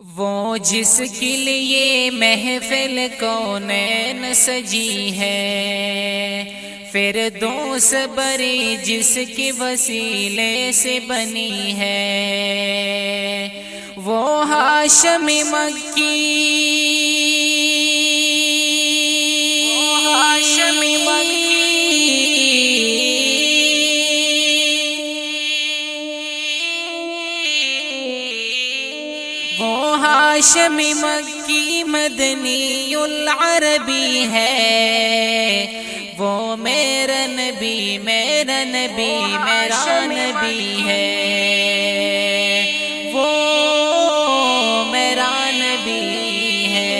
وہ جس کے لیے محفل کونین سجی ہے، فردوس بری جس کے وسیلے سے بنی ہے، وہ ہاشم مکی ہاشم مکی مدنی العربی ہے، وہ میرا نبی میرا نبی میرا نبی ہے، وہ میرا نبی ہے۔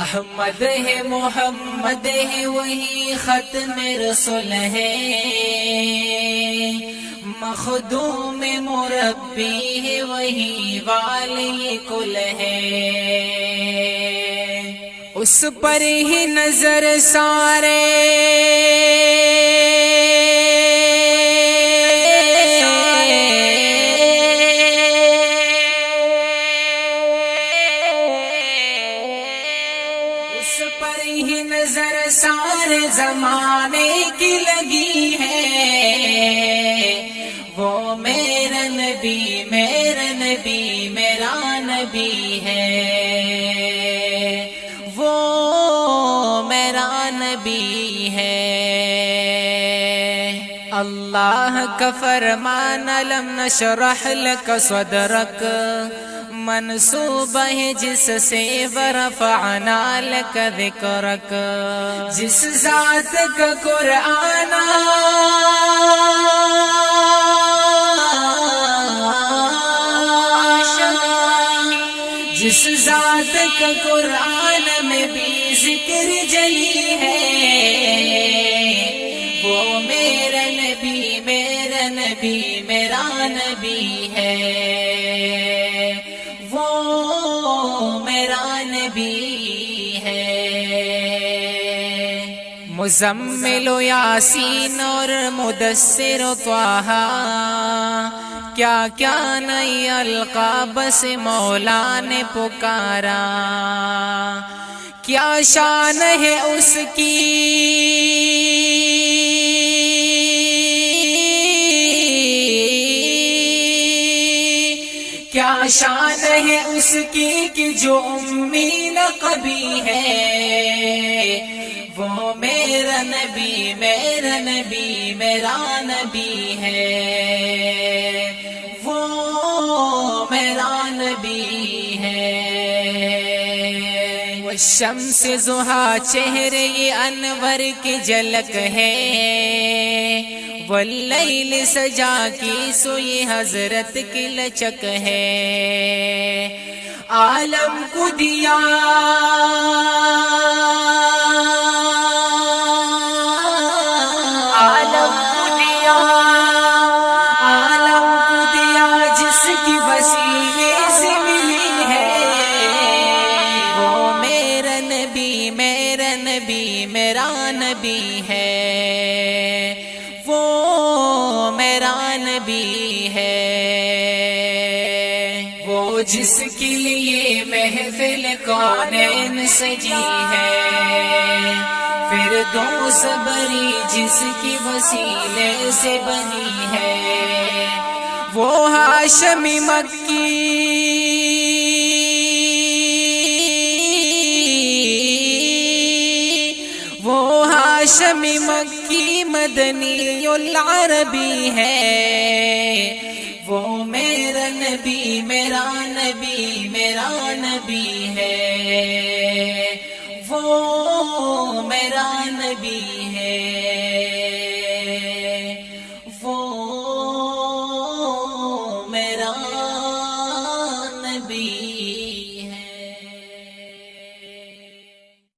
احمد ہے محمد ہے وہی ختم رسول ہے، مخدوم مربی ہے وہی والی کل ہے، اس پر ہی نظر سارے اس پر ہی نظر سارے زمانے کی لگی ہے، وہ میرا نبی میرا نبی میرا نبی ہے، وہ میرا نبی ہے۔ اللہ کا فرمان علم نشرح لک صدرک منصوب ہے جس سے ورفعنا لک ذکرک، جس ذات کا قرآن جس ذات کا قرآن میں بھی ذکر جلی ہے، وہ میرا نبی میرا نبی میرا نبی ہے، وہ میرا نبی ہے۔ مزمل و یاسین اور مدثر و طٰہٰ، کیا کیا نئی القاب سے مولا نے پکارا، کیا شان ہے اس کی کیا شان ہے اس کی کہ جو امی لقبی ہے، وہ میرا نبی میرا نبی میرا نبی ہے، وہ میرا نبی ہے۔ والشمس ضحیٰ چہرے یہ انور کی جھلک ہے، واللیل سجا کی سوئی حضرت کی لچک ہے، عالم کو دیا جس کی وسیلے سے ملی ہے، وہ میرا نبی میرا نبی میرا نبی ہے، وہ میرا نبی ہے۔ وہ جس کے لیے محفل کونین سجی ہے، فردوس بری جس کی وسیلے سے بنی ہے، وہ ہاشم مکی وہ ہاشم مکی مدنی العربی ہے، وہ میرا نبی میرا نبی میرا نبی ہے، وہ میرا نبی